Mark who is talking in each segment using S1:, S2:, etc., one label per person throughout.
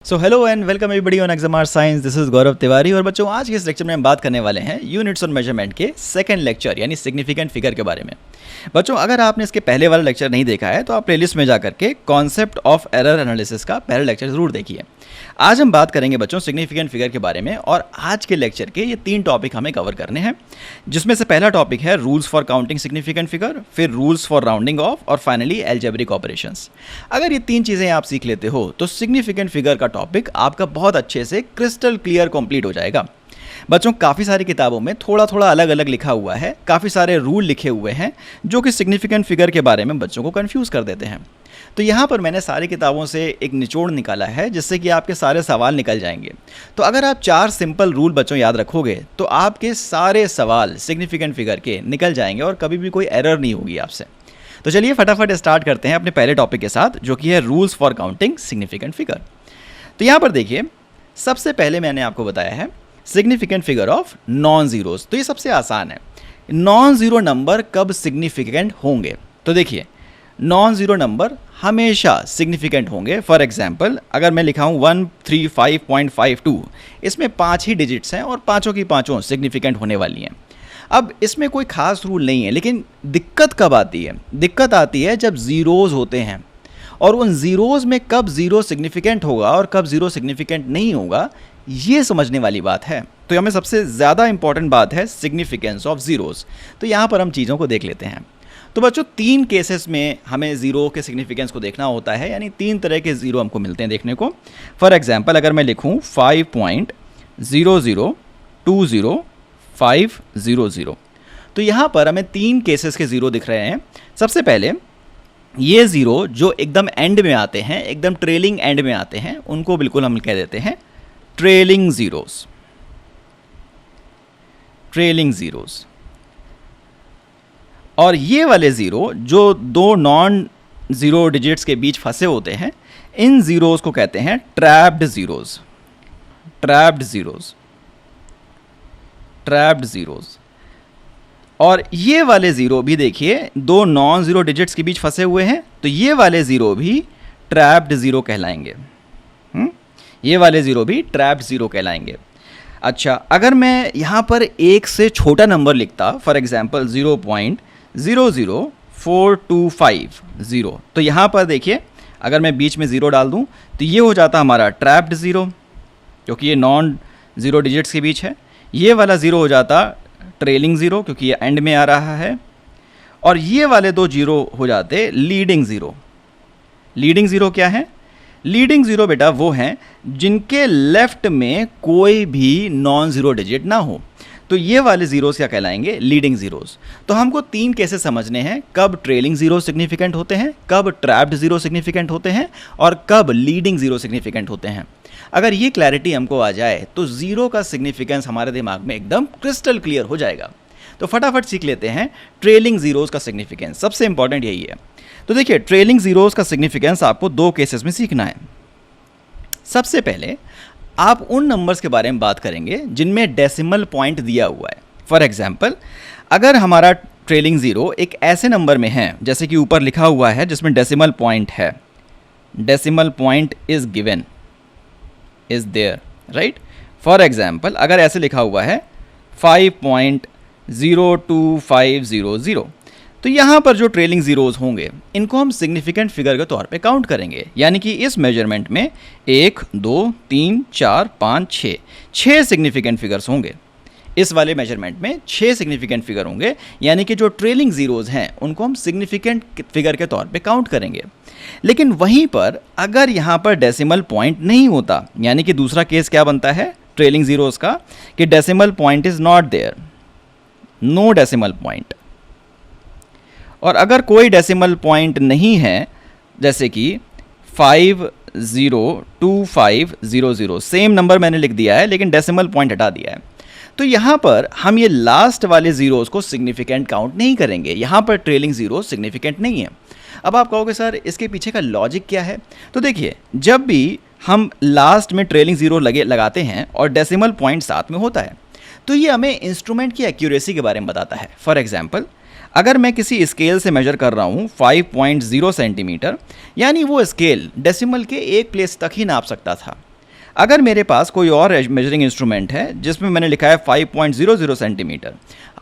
S1: So hello and welcome everybody on exam science. This is Gaurav Tiwari. और बच्चों, आज के इस लेक्चर में हम बात करने वाले हैं यूनिट्स और मेजरमेंट के सेकंड लेक्चर यानी सिग्निफिकेंट फिगर के बारे में। बच्चों, अगर आपने इसके पहले वाला लेक्चर नहीं देखा है तो आप प्लेलिस्ट में जाकर के कॉन्सेप्ट ऑफ एरर एनालिसिस का पहला लेक्चर जरूर देखिए। आज हम बात करेंगे बच्चों सिग्निफिकेंट फिगर के बारे में, और आज के लेक्चर के ये 3 टॉपिक हमें कवर करने हैं, जिसमें से पहला टॉपिक है rules for counting significant figure, फिर रूल्स फॉर राउंडिंग ऑफ, और फाइनली अलजेब्रिक ऑपरेशंस। अगर ये 3 चीज़ें आप सीख लेते हो तो सिग्निफिकेंट फिगर का टॉपिक आपका बहुत अच्छे से क्रिस्टल क्लियर कंप्लीट हो जाएगा। बच्चों, काफ़ी सारी किताबों में थोड़ा थोड़ा अलग अलग लिखा हुआ है, काफ़ी सारे रूल लिखे हुए हैं जो कि सिग्निफिकेंट फिगर के बारे में बच्चों को कंफ्यूज कर देते हैं। तो यहाँ पर मैंने सारी किताबों से एक निचोड़ निकाला है जिससे कि आपके सारे सवाल निकल जाएंगे। तो अगर आप 4 सिंपल रूल बच्चों याद रखोगे तो आपके सारे सवाल सिग्निफिकेंट फिगर के निकल जाएंगे और कभी भी कोई एरर नहीं होगी आपसे। तो चलिए फटाफट स्टार्ट करते हैं अपने पहले टॉपिक के साथ, जो कि है rules for counting significant figure. तो यहाँ पर देखिए, सबसे पहले मैंने आपको बताया है significant figure of non zeros. तो ये सबसे आसान है। नॉन ज़ीरो नंबर कब सिग्निफिकेंट होंगे? तो देखिए, नॉन ज़ीरो नंबर हमेशा सिग्निफिकेंट होंगे। फॉर एग्जांपल, अगर मैं लिखा हूँ 135.52, इसमें 5 ही डिजिट्स हैं और पाँचों की पाँचों सिग्निफिकेंट होने वाली हैं। अब इसमें कोई ख़ास रूल नहीं है, लेकिन दिक्कत कब आती है? दिक्कत आती है जब ज़ीरोज़ होते हैं, और उन ज़ीरोज़ में कब ज़ीरो सिग्निफिकेंट होगा और कब ज़ीरो सिग्निफिकेंट नहीं होगा, ये समझने वाली बात है। तो हमें सबसे ज़्यादा इंपॉर्टेंट बात है सिग्निफिकेंस ऑफ ज़ीरोज़। तो यहाँ पर हम चीज़ों को देख लेते हैं। तो बच्चों, 3 केसेस में हमें ज़ीरो के सिग्निफिकेंस को देखना होता है, यानी 3 तरह के ज़ीरो हमको मिलते हैं देखने को। फॉर एग्जांपल, अगर मैं लिखूँ 5.0020500, तो यहाँ पर हमें 3 केसेस के ज़ीरो दिख रहे हैं। सबसे पहले ये ज़ीरो जो एकदम एंड में आते हैं, एकदम ट्रेलिंग एंड में आते हैं, उनको बिल्कुल हम कह देते हैं ट्रेलिंग ज़ीरोज़। Trailing zeros. और ये वाले ज़ीरो जो 2 नॉन ज़ीरो डिजिट्स के बीच फंसे होते हैं, इन ज़ीरोज़ को कहते हैं trapped zeros. Trapped zeros. Trapped zeros. और ये वाले ज़ीरो भी देखिए 2 नॉन ज़ीरो डिजिट्स के बीच फंसे हुए हैं, तो ये वाले ज़ीरो भी ट्रैप्ड ज़ीरो कहलाएंगे। ये वाले ज़ीरो भी ट्रैप्ड ज़ीरो कहलाएंगे। अच्छा, अगर मैं यहाँ पर 1 से छोटा नंबर लिखता, फॉर एग्जांपल 0.004250, तो यहाँ पर देखिए, अगर मैं बीच में ज़ीरो डाल दूँ तो ये हो जाता हमारा ट्रैप्ड ज़ीरो, क्योंकि ये नॉन ज़ीरो डिजिट्स के बीच है। ये वाला ज़ीरो हो जाता ट्रेलिंग ज़ीरो, क्योंकि ये एंड में आ रहा है। और ये वाले 2 ज़ीरो हो जाते लीडिंग ज़ीरो। लीडिंग ज़ीरो क्या है? लीडिंग ज़ीरो बेटा वो हैं जिनके लेफ्ट में कोई भी नॉन ज़ीरो डिजिट ना हो। तो ये वाले ज़ीरोज़ क्या कहलाएंगे? Leading zeros. तो हमको 3 केसेस समझने हैं, कब ट्रेलिंग ज़ीरो सिग्निफिकेंट होते हैं, कब ट्रैप्ड ज़ीरो सिग्निफिकेंट होते हैं, और कब लीडिंग ज़ीरो सिग्निफिकेंट होते हैं। अगर ये क्लैरिटी हमको आ जाए तो ज़ीरो का सिग्निफिकेंस हमारे दिमाग में एकदम क्रिस्टल क्लियर हो जाएगा। तो फटाफट सीख लेते हैं ट्रेलिंग ज़ीरोज़ का सिग्निफिकेंस। सबसे इंपॉर्टेंट यही है। तो देखिए, ट्रेलिंग ज़ीरोज़ का सिग्निफिकेंस आपको 2 केसेस में सीखना है। सबसे पहले आप उन नंबर्स के बारे में बात करेंगे जिनमें डेसिमल पॉइंट दिया हुआ है। फॉर एग्जांपल, अगर हमारा ट्रेलिंग ज़ीरो एक ऐसे नंबर में है जैसे कि ऊपर लिखा हुआ है जिसमें डेसिमल पॉइंट है, decimal point is given, is there, right. For example, अगर ऐसे लिखा हुआ है 5.02500, तो यहाँ पर जो ट्रेलिंग ज़ीरोज़ होंगे इनको हम सिग्निफिकेंट फिगर के तौर पे काउंट करेंगे। यानी कि इस मेजरमेंट में 1 2 3 4 5 6 सिग्निफिकेंट फिगर्स होंगे। इस वाले मेजरमेंट में 6 सिग्निफिकेंट फिगर होंगे, यानी कि जो ट्रेलिंग ज़ीरोज़ हैं उनको हम सिग्निफिकेंट फिगर के तौर पे काउंट करेंगे। लेकिन वहीं पर अगर यहाँ पर डेसिमल पॉइंट नहीं होता, यानी कि दूसरा केस क्या बनता है ट्रेलिंग ज़ीरोज़ का, कि decimal point is not there, no decimal point. और अगर कोई डेसिमल पॉइंट नहीं है, जैसे कि 502500, सेम नंबर मैंने लिख दिया है लेकिन डेसिमल पॉइंट हटा दिया है, तो यहाँ पर हम ये लास्ट वाले ज़ीरोज़ को सिग्निफिकेंट काउंट नहीं करेंगे। यहाँ पर ट्रेलिंग ज़ीरो सिग्निफिकेंट नहीं है। अब आप कहोगे सर इसके पीछे का लॉजिक क्या है? तो देखिए, जब भी हम लास्ट में ट्रेलिंग ज़ीरो लगाते हैं और डेसिमल पॉइंट साथ में होता है, तो ये हमें इंस्ट्रूमेंट की एक्यूरेसी के बारे में बताता है। फॉर एग्जांपल, अगर मैं किसी स्केल से मेजर कर रहा हूँ 5.0 सेंटीमीटर, यानी वो स्केल डेसिमल के एक प्लेस तक ही नाप सकता था, अगर मेरे पास कोई और मेजरिंग इंस्ट्रूमेंट है जिसमें मैंने लिखा है 5.00 सेंटीमीटर,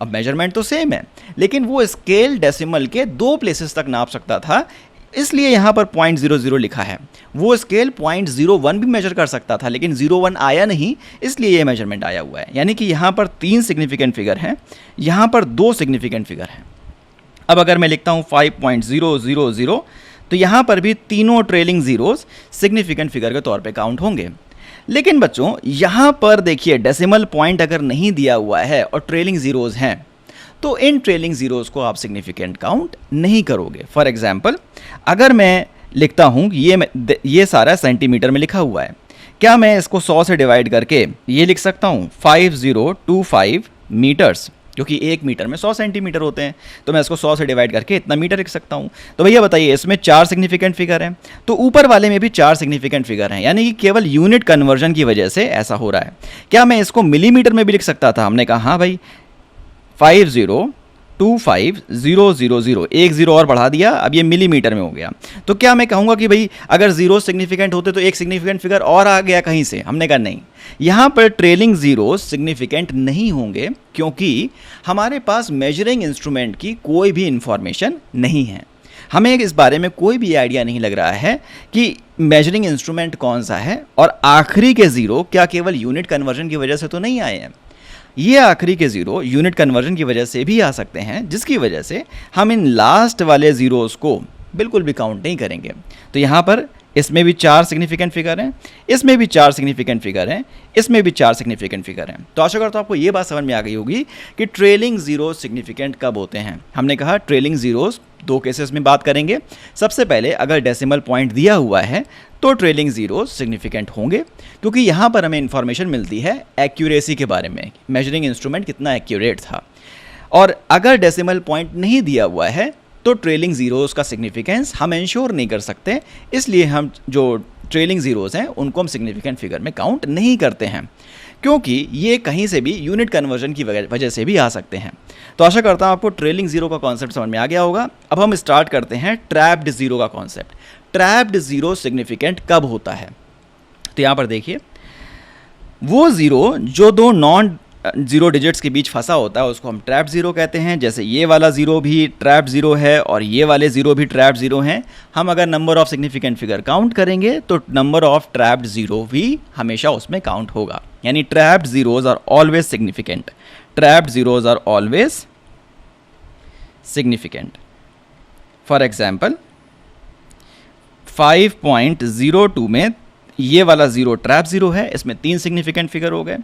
S1: अब मेजरमेंट तो सेम है लेकिन वो स्केल डेसिमल के 2 प्लेसेस तक नाप सकता था, इसलिए यहाँ पर 0.00 लिखा है। वो स्केल 0.01 भी मेजर कर सकता था लेकिन 01 आया नहीं, इसलिए ये मेजरमेंट आया हुआ है। यानी कि यहाँ पर 3 सिग्निफिकेंट फिगर हैं, यहाँ पर 2 सिग्निफिकेंट फिगर हैं। अब अगर मैं लिखता हूँ 5.000 तो यहाँ पर भी तीनों ट्रेलिंग जीरोस सिग्निफिकेंट फिगर के तौर पे काउंट होंगे। लेकिन बच्चों यहाँ पर देखिए डेसिमल पॉइंट अगर नहीं दिया हुआ है और ट्रेलिंग जीरोस हैं तो इन ट्रेलिंग जीरोस को आप सिग्निफिकेंट काउंट नहीं करोगे। फॉर एग्जांपल अगर मैं लिखता हूँ ये सारा सेंटीमीटर में लिखा हुआ है, क्या मैं इसको 100 से डिवाइड करके ये लिख सकता हूँ 5025 मीटर्स, क्योंकि 1 मीटर में 100 सेंटीमीटर होते हैं, तो मैं इसको 100 से डिवाइड करके इतना मीटर लिख सकता हूँ। तो भैया बताइए इसमें 4 सिग्निफिकेंट फिगर हैं, तो ऊपर वाले में भी 4 सिग्निफिकेंट फिगर हैं, यानी कि केवल यूनिट कन्वर्जन की वजह से ऐसा हो रहा है। क्या मैं इसको मिलीमीटर में भी लिख सकता था? हमने कहा हाँ भाई 5025000, एक जीरो और बढ़ा दिया, अब ये मिलीमीटर में हो गया। तो क्या मैं कहूँगा कि भाई अगर जीरो सिग्निफिकेंट होते तो एक सिग्निफिकेंट फिगर और आ गया कहीं से? हमने कहा नहीं, यहाँ पर ट्रेलिंग जीरो सिग्निफिकेंट नहीं होंगे क्योंकि हमारे पास मेजरिंग इंस्ट्रूमेंट की कोई भी इंफॉर्मेशन नहीं है। हमें इस बारे में कोई भी आइडिया नहीं लग रहा है कि मेजरिंग इंस्ट्रूमेंट कौन सा है, और आखिरी के ज़ीरो क्या केवल यूनिट कन्वर्जन की वजह से तो नहीं आए हैं। ये आखिरी के ज़ीरो यूनिट कन्वर्जन की वजह से भी आ सकते हैं, जिसकी वजह से हम इन लास्ट वाले ज़ीरोज़ को बिल्कुल भी काउंट नहीं करेंगे। तो यहाँ पर इसमें भी 4 सिग्निफिकेंट फिगर हैं, इसमें भी 4 सिग्निफिकेंट फिगर हैं, इसमें भी 4 सिग्निफिकेंट फिगर हैं। तो आशा करता हूँ आपको ये बात समझ में आ गई होगी कि ट्रेलिंग जीरो सिग्निफिकेंट कब होते हैं। हमने कहा ट्रेलिंग जीरोस 2 केसेस में बात करेंगे। सबसे पहले अगर डेसिमल पॉइंट दिया हुआ है तो ट्रेलिंग जीरोस सिग्निफिकेंट होंगे, क्योंकि यहाँ पर हमें इंफॉर्मेशन मिलती है एक्यूरेसी के बारे में, मेजरिंग इंस्ट्रूमेंट कितना एक्यूरेट था। और अगर डेसिमल पॉइंट नहीं दिया हुआ है तो ट्रेलिंग जीरोस का सिग्निफिकेंस हम इंश्योर नहीं कर सकते, इसलिए हम जो ट्रेलिंग जीरोस हैं उनको हम सिग्निफिकेंट फिगर में काउंट नहीं करते हैं, क्योंकि ये कहीं से भी यूनिट कन्वर्जन की वजह से भी आ सकते हैं। तो आशा करता हूँ आपको ट्रेलिंग जीरो का कॉन्सेप्ट समझ में आ गया होगा। अब हम स्टार्ट करते हैं ट्रैप्ड जीरो का कॉन्सेप्ट। ट्रैप्ड जीरो सिग्निफिकेंट कब होता है? तो यहाँ पर देखिए, वो जीरो जो 2 नॉन जीरो डिजिट्स के बीच फंसा होता है उसको हम ट्रैप्ड जीरो कहते हैं। जैसे ये वाला जीरो भी ट्रैप्ड जीरो है और ये वाले जीरो भी ट्रैप्ड जीरो हैं। हम अगर number of significant figure count करेंगे तो नंबर ऑफ ट्रैप्ड जीरो भी हमेशा उसमें काउंट होगा, यानी trapped zeros are always significant. Trapped zeros are always significant. For example 5.02 में ये वाला जीरो ट्रैप जीरो है, इसमें 3 सिग्निफिकेंट फिगर हो गए।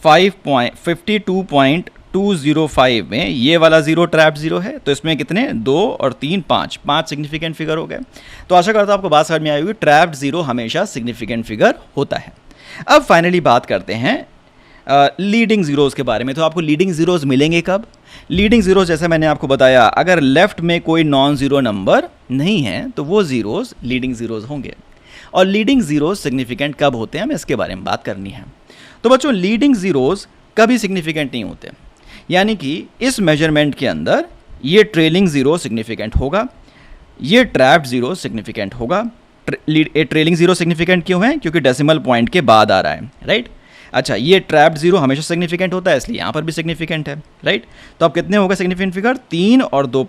S1: 52.205 में ये वाला जीरो ट्रैप जीरो है, तो इसमें कितने 2 और 3 5 सिग्निफिकेंट फिगर हो गए। तो आशा करता हूँ आपको बात समझ में आई होगी, ट्रैप्ड जीरो हमेशा सिग्निफिकेंट फिगर होता है। अब फाइनली बात करते हैं लीडिंग जीरोज़ के बारे में। तो आपको लीडिंग जीरोज़ मिलेंगे कब? लीडिंग जीरोज़ जैसे मैंने आपको बताया, अगर लेफ्ट में कोई नॉन जीरो नंबर नहीं है तो वो जीरोज़ लीडिंग जीरोज़ होंगे। और लीडिंग जीरोज़ सिग्निफिकेंट कब होते हैं, हमें इसके बारे में बात करनी है। तो बच्चों लीडिंग जीरोज़ कभी सिग्निफिकेंट नहीं होते, यानी कि इस मेजरमेंट के अंदर ये ट्रेलिंग जीरो सिग्निफिकेंट होगा, ये ट्रैप्ड जीरो सिग्निफिकेंट होगा। ट्रेलिंग जीरो सिग्निफिकेंट क्यों है? क्योंकि डेसिमल पॉइंट के बाद आ रहा है, राइट। अच्छा, ये ट्रैप्ड जीरो हमेशा सिग्निफिकेंट होता है, इसलिए यहाँ पर भी सिग्निफिकेंट है, राइट। तो अब कितने होगा सिग्निफिकेंट फिगर? 3 और 2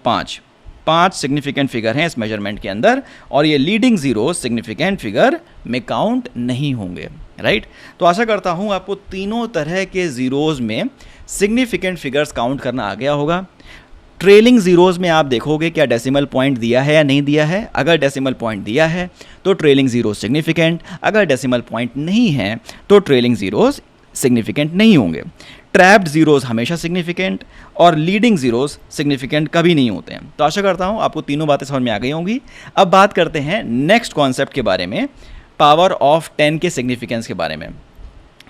S1: 5 सिग्निफिकेंट फिगर हैं इस मेजरमेंट के अंदर, और ये लीडिंग जीरो सिग्निफिकेंट फिगर में काउंट नहीं होंगे, राइट। तो आशा करता हूँ आपको तीनों तरह के जीरोज़ में सिग्निफिकेंट फिगर्स काउंट करना आ गया होगा। ट्रेलिंग जीरोज़ में आप देखोगे क्या डेसिमल पॉइंट दिया है या नहीं दिया है। अगर डेसिमल पॉइंट दिया है तो ट्रेलिंग जीरो सिग्निफिकेंट, अगर डेसिमल पॉइंट नहीं है तो ट्रेलिंग जीरोज़ सिग्निफिकेंट नहीं होंगे। ट्रैप्ड जीरोज़ हमेशा सिग्निफिकेंट और लीडिंग जीरोज़ सिग्निफिकेंट कभी नहीं होते हैं। तो आशा करता हूँ आपको तीनों बातें समझ में आ गई होंगी। अब बात करते हैं नेक्स्ट कॉन्सेप्ट के बारे में, पावर ऑफ 10 के सिग्निफिकेंस के बारे में।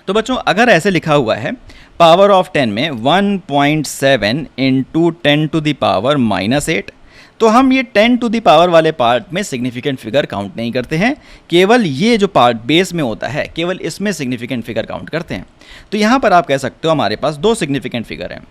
S1: तो बच्चों अगर ऐसे लिखा हुआ है पावर ऑफ 10 में 1.7 इंटू 10 टू द पावर -8, तो हम ये 10 टू द पावर वाले पार्ट में सिग्निफिकेंट फिगर काउंट नहीं करते हैं, केवल ये जो पार्ट बेस में होता है केवल इसमें सिग्निफिकेंट फिगर काउंट करते हैं। तो यहाँ पर आप कह सकते हो हमारे पास 2 सिग्निफिकेंट फिगर हैं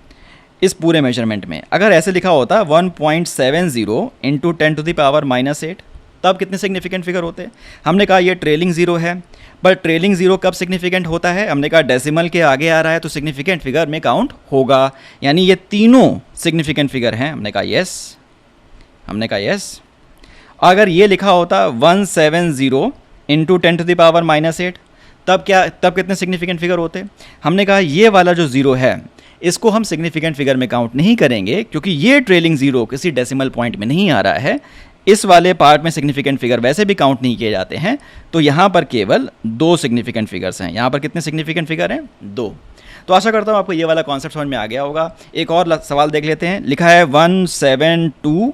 S1: इस पूरे मेजरमेंट में। अगर ऐसे लिखा होता 1.70 इंटू 10 टू द पावर -8, तब कितने सिग्निफिकेंट फिगर होते हैं? हमने कहा ये ट्रेलिंग ज़ीरो है, पर ट्रेलिंग ज़ीरो कब सिग्निफिकेंट होता है? हमने कहा डेसिमल के आगे आ रहा है तो सिग्निफिकेंट फिगर में काउंट होगा, यानी ये तीनों सिग्निफिकेंट फिगर हैं। हमने कहा यस। अगर ये लिखा होता 170 इंटू 10⁻⁻8, तब कितने सिग्निफिकेंट फिगर होते? हमने कहा ये वाला जो ज़ीरो है इसको हम सिग्निफिकेंट फिगर में काउंट नहीं करेंगे, क्योंकि ये ट्रेलिंग ज़ीरो किसी डेसिमल पॉइंट में नहीं आ रहा है। इस वाले पार्ट में सिग्निफिकेंट फिगर वैसे भी काउंट नहीं किए जाते हैं, तो यहाँ पर केवल 2 सिग्निफिकेंट फिगर्स हैं। यहाँ पर कितने सिग्निफिकेंट फिगर हैं? 2। तो आशा करता हूँ आपको ये वाला कॉन्सेप्ट समझ में आ गया होगा। एक और सवाल देख लेते हैं। लिखा है 1.700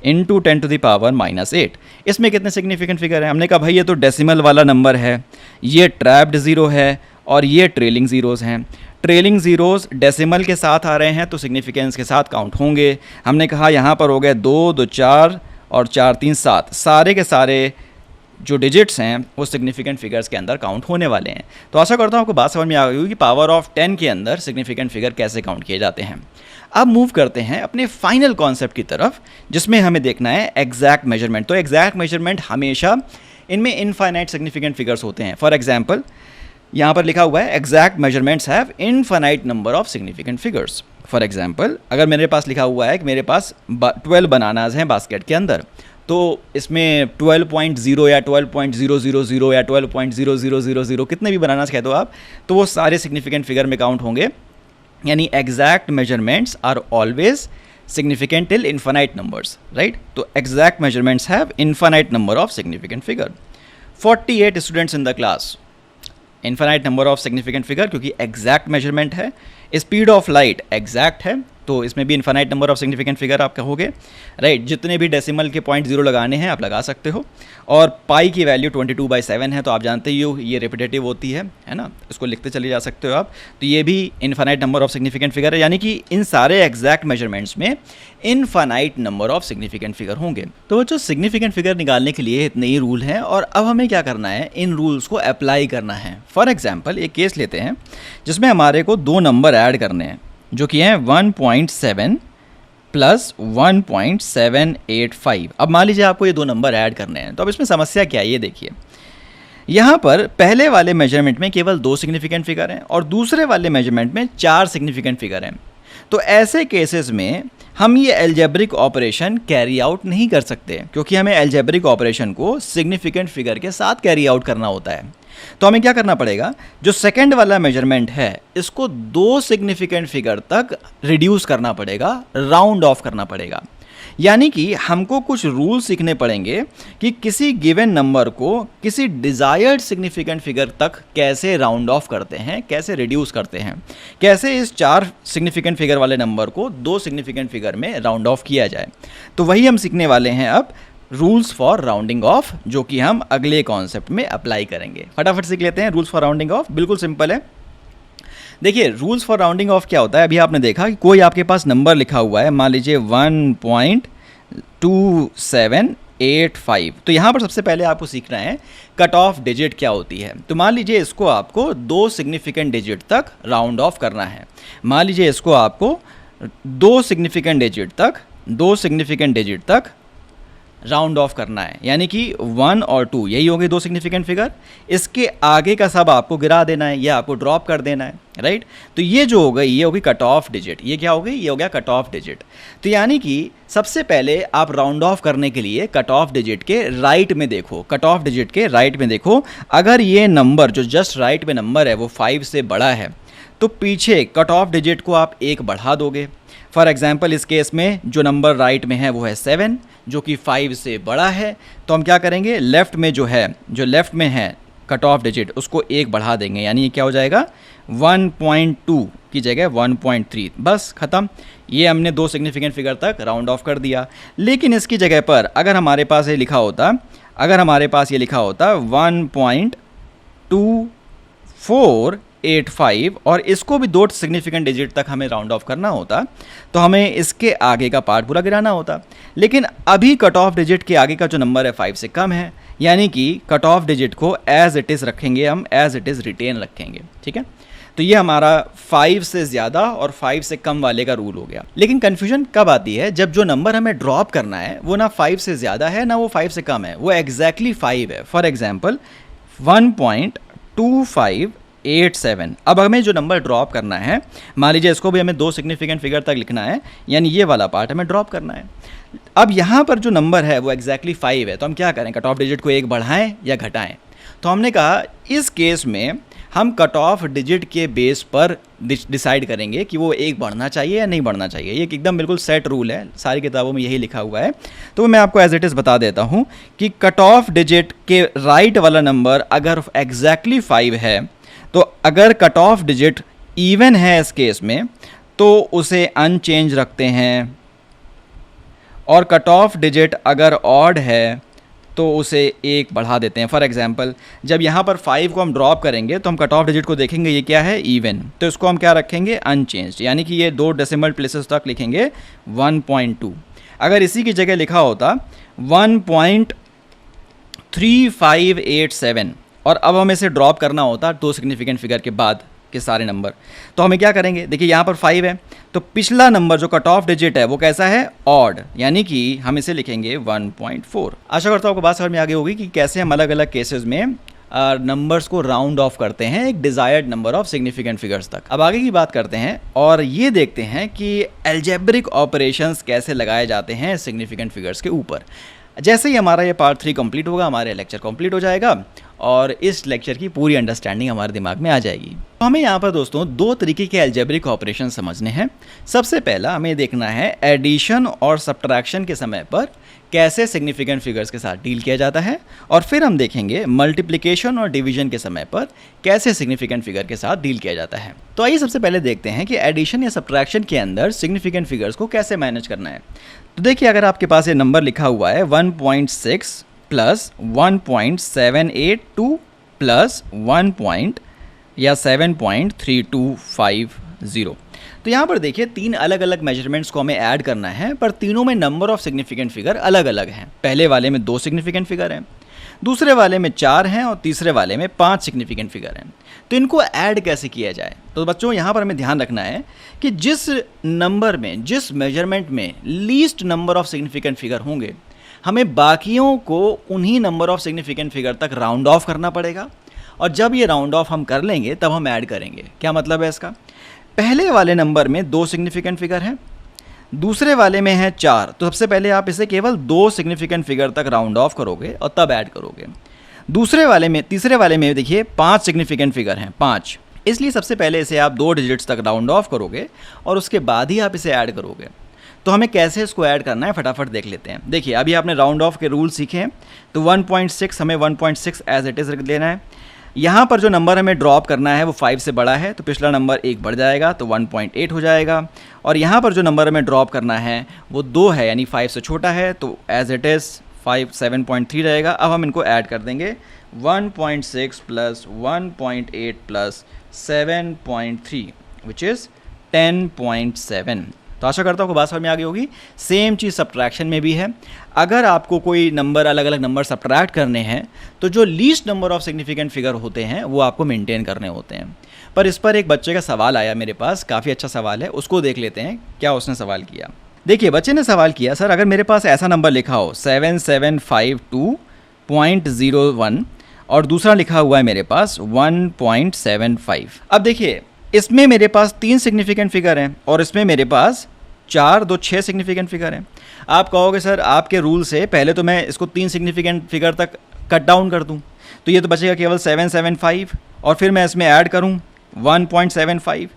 S1: इंटू 10⁻⁻8। इसमें कितने सिग्निफिकेंट फिगर हैं? हमने कहा भाई ये तो डेसिमल वाला नंबर है, ये ट्रैप्ड ज़ीरो है और ये ट्रेलिंग ज़ीरोज़ हैं। ट्रेलिंग ज़ीरोज़ डेसिमल के साथ आ रहे हैं तो सिग्निफिकेंस के साथ काउंट होंगे। हमने कहा यहाँ पर हो गए 2, 2, 4 और 4, 3, 7, सारे के सारे जो डिजिट्स हैं वो सिग्निफिकेंट फिगर्स के अंदर काउंट होने वाले हैं। तो आशा करता हूँ आपको बात समझ में आ गई होगी कि पावर ऑफ 10 के अंदर सिग्निफिकेंट फिगर कैसे काउंट किए जाते हैं। अब मूव करते हैं अपने फाइनल कॉन्सेप्ट की तरफ, जिसमें हमें देखना है एग्जैक्ट मेजरमेंट। तो एग्जैक्ट मेजरमेंट हमेशा इनमें इनफाइनाइट सिग्निफिकेंट फिगर्स होते हैं। फॉर एग्जाम्पल यहाँ पर लिखा हुआ है exact measurements have infinite number of significant figures. For example अगर मेरे पास लिखा हुआ है कि मेरे पास 12 बनानाज हैं बास्केट के अंदर, तो इसमें 12.0 या 12.000 या 12.0000 कितने भी बनानास कह दो आप, तो वो सारे सिग्निफिकेंट फिगर में काउंट होंगे। यानी exact measurements are always significant till infinite numbers, right? तो exact measurements have infinite number of significant figure. 48 students in the class. Infinite number of significant figure क्योंकि exact measurement है। Speed of light exact है, तो इसमें भी infinite number of significant figure आप कहोगे, right. जितने भी डेसिमल के 0.0 लगाने हैं आप लगा सकते हो। और पाई की वैल्यू 22/7 है, तो आप जानते ही हो ये रिपीटेटिव होती है ना, इसको लिखते चले जा सकते हो आप। तो ये भी infinite number of significant figure है, यानी कि इन सारे एग्जैक्ट मेजरमेंट्स में infinite number of significant figure होंगे। तो जो सिग्निफिकेंट फिगर निकालने के लिए इतने ही रूल हैं, और अब हमें क्या करना है, इन रूल्स को अप्लाई करना है। फॉर एग्जाम्पल एक केस लेते हैं जिसमें हमारे को 2 नंबर ऐड करने हैं, जो कि हैं 1.7 प्लस 1.785। अब मान लीजिए आपको ये 2 नंबर ऐड करने हैं, तो अब इसमें समस्या क्या है ये देखिए। यहाँ पर पहले वाले मेजरमेंट में केवल 2 सिग्निफिकेंट फिगर हैं और दूसरे वाले मेजरमेंट में 4 सिग्निफिकेंट फिगर हैं। तो ऐसे केसेस में हम ये अलजेब्रिक ऑपरेशन कैरी आउट नहीं कर सकते, क्योंकि हमें अलजेब्रिक ऑपरेशन को सिग्निफिकेंट फिगर के साथ कैरी आउट करना होता है। तो हमें क्या करना पड़ेगा, जो सेकंड वाला मेजरमेंट है इसको 2 सिग्निफिकेंट फिगर तक रिड्यूस करना पड़ेगा, राउंड ऑफ करना पड़ेगा। यानी कि हमको कुछ रूल सीखने पड़ेंगे कि किसी गिवन नंबर को किसी डिज़ायर्ड सिग्निफिकेंट फिगर तक कैसे राउंड ऑफ करते हैं, कैसे रिड्यूस करते हैं, कैसे इस 4 सिग्निफिकेंट फिगर वाले नंबर को 2 सिग्निफिकेंट फिगर में राउंड ऑफ किया जाए। तो वही हम सीखने वाले हैं अब, रूल्स फॉर राउंडिंग ऑफ, जो कि हम अगले कॉन्सेप्ट में अप्लाई करेंगे। फटाफट सीख लेते हैं रूल्स फॉर राउंडिंग ऑफ। बिल्कुल सिंपल है। देखिए रूल्स फॉर राउंडिंग ऑफ क्या होता है, अभी आपने देखा कि कोई आपके पास नंबर लिखा हुआ है, मान लीजिए 1.2785। तो यहाँ पर सबसे पहले आपको सीखना है कट ऑफ डिजिट क्या होती है। तो मान लीजिए इसको आपको 2 सिग्निफिकेंट डिजिट तक राउंड ऑफ करना है। मान लीजिए इसको आपको 2 सिग्निफिकेंट डिजिट तक राउंड ऑफ करना है, यानी कि 1 और 2 यही होंगे 2 सिग्निफिकेंट फिगर। इसके आगे का सब आपको गिरा देना है या आपको ड्रॉप कर देना है, राइट। तो ये जो हो गई, ये होगी कट ऑफ डिजिट। ये क्या हो गई, ये हो गया कट ऑफ डिजिट। तो यानी कि सबसे पहले आप राउंड ऑफ करने के लिए कट ऑफ डिजिट के राइट में देखो, कट ऑफ डिजिट के राइट में देखो। अगर ये नंबर जो जस्ट राइट में नंबर है वो 5 से बड़ा है, तो पीछे कट ऑफ डिजिट को आप 1 बढ़ा दोगे। फॉर एग्जाम्पल इस केस में जो नंबर राइट में है वो है 7, जो कि 5 से बड़ा है। तो हम क्या करेंगे, लेफ़्ट में जो लेफ़्ट में है कट ऑफ डिजिट उसको 1 बढ़ा देंगे, यानी ये क्या हो जाएगा 1.2 की जगह 1.3। बस ख़त्म। ये हमने 2 सिग्निफिकेंट फिगर तक राउंड ऑफ कर दिया। लेकिन इसकी जगह पर अगर हमारे पास ये लिखा होता 1.2485 और इसको भी 2 सिग्निफिकेंट डिजिट तक हमें राउंड ऑफ करना होता, तो हमें इसके आगे का पार्ट पूरा गिराना होता। लेकिन अभी कट ऑफ डिजिट के आगे का जो नंबर है 5 से कम है, यानी कि कट ऑफ डिजिट को एज इट इज़ रखेंगे हम, एज इट इज़ रिटेन रखेंगे, ठीक है। तो ये हमारा 5 से ज़्यादा और 5 से कम वाले का रूल हो गया। लेकिन कन्फ्यूजन कब आती है, जब जो नंबर हमें ड्रॉप करना है वो ना 5 से ज़्यादा है ना वो 5 से कम है, वो एग्जैक्टली 5 है। For example 1.2587। अब हमें जो नंबर ड्रॉप करना है, मान लीजिए इसको भी हमें 2 सिग्निफिकेंट फिगर तक लिखना है, यानी ये वाला पार्ट हमें ड्रॉप करना है। अब यहाँ पर जो नंबर है वो एग्जैक्टली 5 है, तो हम क्या करें, कट ऑफ डिजिट को 1 बढ़ाएं या घटाएं। तो हमने कहा इस केस में हम कट ऑफ डिजिट के बेस पर डिसाइड करेंगे कि वो 1 बढ़ना चाहिए या नहीं बढ़ना चाहिए। ये एकदम बिल्कुल सेट रूल है, सारी किताबों में यही लिखा हुआ है। तो मैं आपको एज इट इज़ बता देता हूँ कि कट ऑफ डिजिट के राइट वाला नंबर अगर एग्जैक्टली 5 है, तो अगर कट ऑफ डिजिट इवन है इस केस में तो उसे अनचेंज रखते हैं, और कट ऑफ डिजिट अगर ऑड है तो उसे 1 बढ़ा देते हैं। फॉर एग्जांपल जब यहाँ पर 5 को हम ड्रॉप करेंगे तो हम कट ऑफ डिजिट को देखेंगे ये क्या है, इवन, तो इसको हम क्या रखेंगे, अनचेंज्ड, यानी कि ये 2 डेसिमल प्लेसेस तक लिखेंगे 1.2। अगर इसी की जगह लिखा होता 1.3587 और अब हमें इसे ड्रॉप करना होता 2 सिग्निफिकेंट फिगर के बाद के सारे नंबर, तो हमें क्या करेंगे, देखिए यहाँ पर 5 है तो पिछला नंबर जो कट ऑफ डिजिट है वो कैसा है, ऑड, यानी कि हम इसे लिखेंगे 1.4। आशा करता हूँ आपको बात समझ में आ गई होगी कि कैसे हम अलग अलग केसेस में नंबर्स को राउंड ऑफ करते हैं एक desired number of significant figures तक। अब आगे की बात करते हैं और ये देखते हैं कि एल्जेब्रिक ऑपरेशंस कैसे लगाए जाते हैं सिग्निफिकेंट फिगर्स के ऊपर। जैसे ही हमारा ये पार्ट 3 कंप्लीट होगा, हमारे लेक्चर कंप्लीट हो जाएगा और इस लेक्चर की पूरी अंडरस्टैंडिंग हमारे दिमाग में आ जाएगी। तो हमें यहाँ पर दोस्तों 2 तरीके के एल्जेब्रिक ऑपरेशन समझने हैं। सबसे पहला हमें देखना है एडिशन और सब्ट्रैक्शन के समय पर कैसे सिग्निफिकेंट फिगर्स के साथ डील किया जाता है, और फिर हम देखेंगे मल्टीप्लिकेशन और डिवीजन के समय पर कैसे सिग्निफिकेंट फिगर के साथ डील किया जाता है। तो आइए सबसे पहले देखते हैं कि एडिशन या सब्ट्रैक्शन के अंदर सिग्निफिकेंट फिगर्स को कैसे मैनेज करना है। तो देखिए अगर आपके पास ये नंबर लिखा हुआ है 1.6 प्लस 1.782 प्लस 7.3250, तो यहाँ पर देखिए 3 अलग अलग मेजरमेंट्स को हमें ऐड करना है, पर तीनों में नंबर ऑफ सिग्निफिकेंट फिगर अलग अलग हैं। पहले वाले में 2 सिग्निफिकेंट फिगर हैं, दूसरे वाले में 4 हैं और तीसरे वाले में 5 सिग्निफिकेंट फिगर हैं। तो इनको ऐड कैसे किया जाए, तो बच्चों यहाँ पर हमें ध्यान रखना है कि जिस नंबर में, जिस मेजरमेंट में least number of significant figure होंगे, हमें बाकियों को उन्हीं नंबर ऑफ सिग्निफिकेंट फिगर तक राउंड ऑफ करना पड़ेगा, और जब ये राउंड ऑफ हम कर लेंगे तब हम ऐड करेंगे। क्या मतलब है इसका, पहले वाले नंबर में 2 सिग्निफिकेंट फिगर हैं, दूसरे वाले में है 4, तो सबसे पहले आप इसे केवल 2 सिग्निफिकेंट फिगर तक राउंड ऑफ करोगे और तब ऐड करोगे। तीसरे वाले में देखिए 5 सिग्निफिकेंट फिगर हैं, 5, इसलिए सबसे पहले इसे आप 2 डिजिट्स तक राउंड ऑफ करोगे और उसके बाद ही आप इसे ऐड करोगे। तो हमें कैसे इसको ऐड करना है फटाफट देख लेते हैं। देखिए अभी आपने राउंड ऑफ के रूल सीखे हैं, तो 1.6 हमें 1.6 एज इट इज़ रख देना है। यहाँ पर जो नंबर हमें ड्रॉप करना है वो 5 से बड़ा है, तो पिछला नंबर 1 बढ़ जाएगा तो 1.8 हो जाएगा, और यहाँ पर जो नंबर हमें ड्रॉप करना है वो 2 है, यानी 5 से छोटा है, तो एज इट इज़ 7.3 रहेगा। अब हम इनको ऐड कर देंगे, 1.6 प्लस 1.8 प्लस 7.3 विच इज़ 10.7। तो आशा करता हूँ आपको बात समझ में आ गई होगी। सेम चीज़ सब्ट्रैक्शन में भी है। अगर आपको कोई नंबर, अलग अलग नंबर सब्ट्रैक्ट करने हैं तो जो least number of significant figure होते हैं वो आपको मेंटेन करने होते हैं। पर इस पर एक बच्चे का सवाल आया मेरे पास, काफ़ी अच्छा सवाल है, उसको देख लेते हैं क्या उसने सवाल किया। देखिए बच्चे ने सवाल किया, सर अगर मेरे पास ऐसा नंबर लिखा हो 7752.01 और दूसरा लिखा हुआ है मेरे पास 1.75। अब देखिए इसमें मेरे पास 3 सिग्निफिकेंट फिगर हैं और इसमें मेरे पास 4, 2, 6 सिग्निफिकेंट फिगर हैं। आप कहोगे सर आपके रूल से पहले तो मैं इसको 3 सिग्निफिकेंट फिगर तक कट डाउन कर दूं, तो ये तो बचेगा केवल 775, और फिर मैं इसमें ऐड करूं 1.75,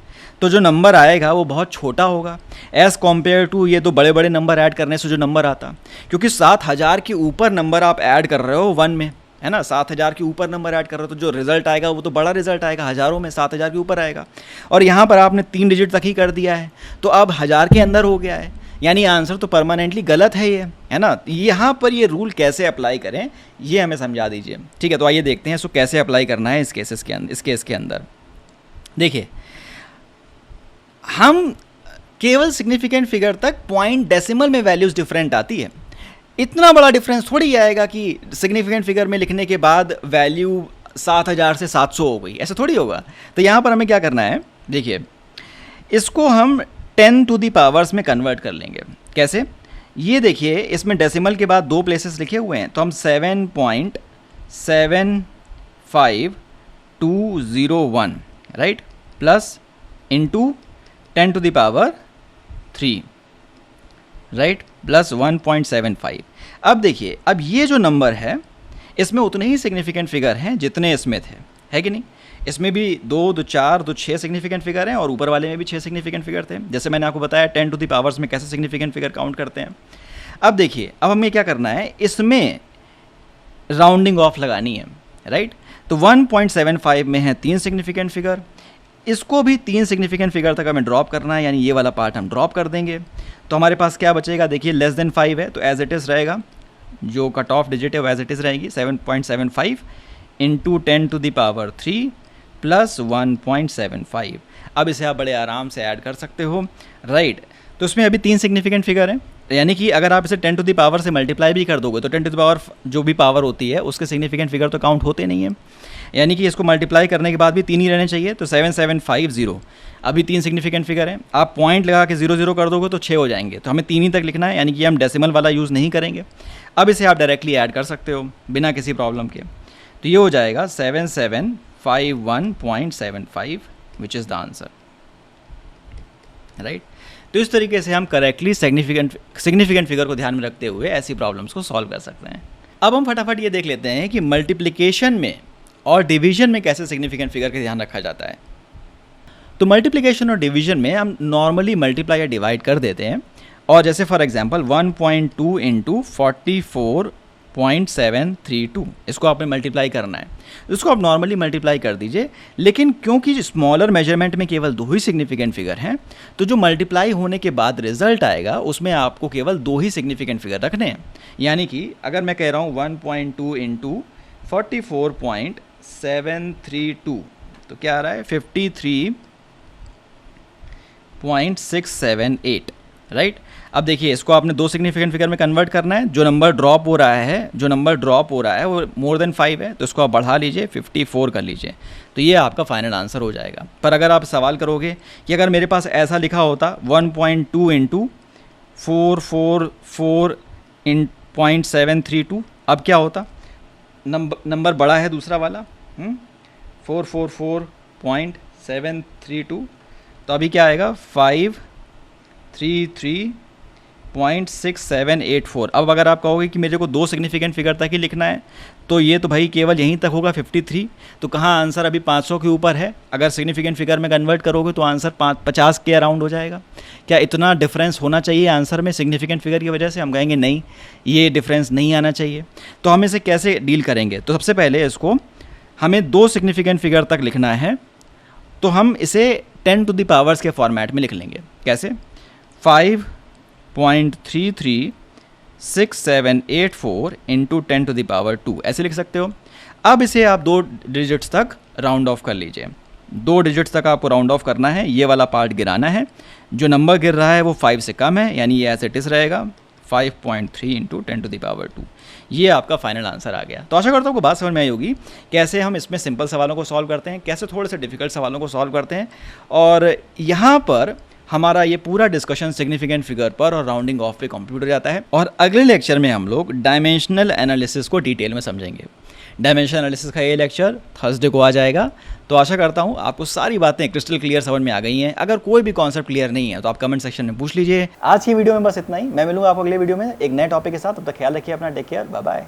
S1: तो जो नंबर आएगा वो बहुत छोटा होगा एज़ कम्पेयर टू ये तो बड़े बड़े नंबर ऐड करने से जो नंबर आता, क्योंकि 7000 के ऊपर नंबर आप ऐड कर रहे हो 1 में, है ना, 7000 के ऊपर नंबर ऐड कर रहे हो, तो जो रिजल्ट आएगा वो तो बड़ा रिजल्ट आएगा, हज़ारों में 7000 के ऊपर आएगा। और यहाँ पर आपने 3 डिजिट तक ही कर दिया है, तो अब 1000 के अंदर हो गया है, यानी आंसर तो परमानेंटली गलत है ये, है ना। यहाँ पर ये रूल कैसे अप्लाई करें ये हमें समझा दीजिए, ठीक है। तो आइए देखते हैं इसको कैसे अप्लाई करना है इस केस के अंदर। देखिए हम केवल सिग्निफिकेंट फिगर तक पॉइंट डेसिमल में वैल्यूज़ डिफरेंट आती है, इतना बड़ा डिफरेंस थोड़ी आएगा कि सिग्निफिकेंट फिगर में लिखने के बाद वैल्यू 7000 से 700 हो गई, ऐसा थोड़ी होगा। तो यहाँ पर हमें क्या करना है, देखिए इसको हम 10 टू दी पावर्स में कन्वर्ट कर लेंगे। कैसे, ये देखिए इसमें डेसिमल के बाद 2 प्लेसेस लिखे हुए हैं, तो हम 7.75201 right plus into 10 to the power 3 right plus 1.75। अब देखिए, अब ये जो नंबर है इसमें उतने ही सिग्निफिकेंट फिगर हैं जितने इसमें थे, है कि नहीं। इसमें भी 2, 2, 4, 2, 6 सिग्निफिकेंट फिगर हैं और ऊपर वाले में भी 6 सिग्निफिकेंट फिगर थे। जैसे मैंने आपको बताया 10 टू दी पावर्स में कैसे सिग्निफिकेंट फिगर काउंट करते हैं। अब देखिए, अब हमें क्या करना है, इसमें राउंडिंग ऑफ लगानी है राइट। तो 1.75 में है 3 सिग्निफिकेंट फिगर, इसको भी 3 सिग्निफिकेंट फिगर तक हमें ड्रॉप करना है, यानी ये वाला पार्ट हम ड्रॉप कर देंगे। तो हमारे पास क्या बचेगा, देखिए लेस देन 5 है तो एज इट इज़ रहेगा, जो कट ऑफ डिजिट है वो एज इट इज़ रहेगी 7.75 into 10 to the power 3 plus 1.75। अब इसे आप बड़े आराम से ऐड कर सकते हो राइट। तो इसमें अभी 3 सिग्निफिकेंट फिगर हैं, यानी कि अगर आप इसे 10 टू दी पावर से मल्टीप्लाई भी कर दोगे तो 10 टू दी पावर जो भी पावर होती है उसके सिग्निफिकेंट फिगर तो काउंट होते नहीं है, यानी कि इसको मल्टीप्लाई करने के बाद भी 3 ही रहने चाहिए। तो 7750 अभी 3 सिग्निफिकेंट फिगर हैं, आप पॉइंट लगा के 0 कर दोगे तो 6 हो जाएंगे, तो हमें 3 ही तक लिखना है, यानी कि हम डेसिमल वाला यूज़ नहीं करेंगे। अब इसे आप डायरेक्टली ऐड कर सकते हो बिना किसी प्रॉब्लम के। तो ये हो जाएगा 7751.75 which is the answer right. तो इस तरीके से हम करेक्टली सिग्निफिकेंट फिगर को ध्यान में रखते हुए ऐसी प्रॉब्लम्स को सॉल्व कर सकते हैं। अब हम फटाफट ये देख लेते हैं कि मल्टीप्लिकेशन में और डिवीजन में कैसे सिग्निफिकेंट फिगर का ध्यान रखा जाता है। तो मल्टीप्लिकेशन और डिवीजन में हम नॉर्मली मल्टीप्लाई या डिवाइड कर देते हैं, और जैसे फॉर एग्जांपल 1.2 इंटू 44.732 इसको आपने मल्टीप्लाई करना है, इसको आप नॉर्मली मल्टीप्लाई कर दीजिए। लेकिन क्योंकि स्मॉलर मेजरमेंट में केवल 2 ही सिग्निफिकेंट फिगर हैं, तो जो मल्टीप्लाई होने के बाद रिजल्ट आएगा उसमें आपको केवल 2 ही सिग्निफिकेंट फिगर रखने हैं। यानी कि अगर मैं कह रहा हूँ 1.2 इंटू 44.732 तो क्या आ रहा है 53.678 राइट। अब देखिए इसको आपने 2 सिग्निफिकेंट फिगर में कन्वर्ट करना है, जो नंबर ड्रॉप हो रहा है वो मोर देन 5 है, तो इसको आप बढ़ा लीजिए 54 कर लीजिए, तो ये आपका फाइनल आंसर हो जाएगा। पर अगर आप सवाल करोगे कि अगर मेरे पास ऐसा लिखा होता 1.2 इंटू 444.732 अब क्या होता, नंबर बड़ा है दूसरा वाला 444.732, तो अभी क्या आएगा 533.6784। अब अगर आप कहोगे कि मेरे को 2 सिग्निफिकेंट फिगर तक ही लिखना है, तो ये तो भाई केवल यहीं तक होगा 53, तो कहाँ आंसर अभी 500 के ऊपर है। अगर सिग्निफिकेंट फिगर में कन्वर्ट करोगे तो आंसर 50 के अराउंड हो जाएगा। क्या इतना डिफरेंस होना चाहिए आंसर में सिग्निफिकेंट फिगर की वजह से? हम कहेंगे नहीं, ये डिफरेंस नहीं आना चाहिए। तो हम इसे कैसे डील करेंगे? तो सबसे पहले इसको हमें 2 सिग्निफिकेंट फिगर तक लिखना है, तो हम इसे 10 टू द पावर्स के फॉर्मेट में लिख लेंगे। कैसे? 5.336784 इंटू 10 टू द पावर 2 ऐसे लिख सकते हो। अब इसे आप 2 डिजिट्स तक राउंड ऑफ कर लीजिए। 2 डिजिट्स तक आपको राउंड ऑफ करना है, ये वाला पार्ट गिराना है। जो नंबर गिर रहा है वो 5 से कम है, यानी ये एज इट इज़ रहेगा 5.3 इंटू 10 टू द पावर 2। ये आपका फाइनल आंसर आ गया। तो आशा करता हूँ आपको बात समझ में आई होगी, कैसे हम इसमें सिंपल सवालों को सॉल्व करते हैं, कैसे थोड़े से डिफिकल्ट सवालों को सॉल्व करते हैं। और यहाँ पर हमारा ये पूरा डिस्कशन सिग्निफिकेंट फिगर पर और राउंडिंग ऑफ पे कंप्लीट हो जाता है। और अगले लेक्चर में हम लोग डायमेंशनल एनालिसिस को डिटेल में समझेंगे। डायमेंशनल एनालिसिस का ये लेक्चर थर्सडे को आ जाएगा। तो आशा करता हूँ आपको सारी बातें क्रिस्टल क्लियर समझ में आ गई हैं। अगर कोई भी कॉन्सेप्ट क्लियर नहीं है तो आप कमेंट सेक्शन में पूछ लीजिए। आज की वीडियो में बस इतना ही। मैं मिलूंगा आपको अगले वीडियो में एक नए टॉपिक के साथ। तब तक ख्याल रखिए अपना। Take care, bye bye.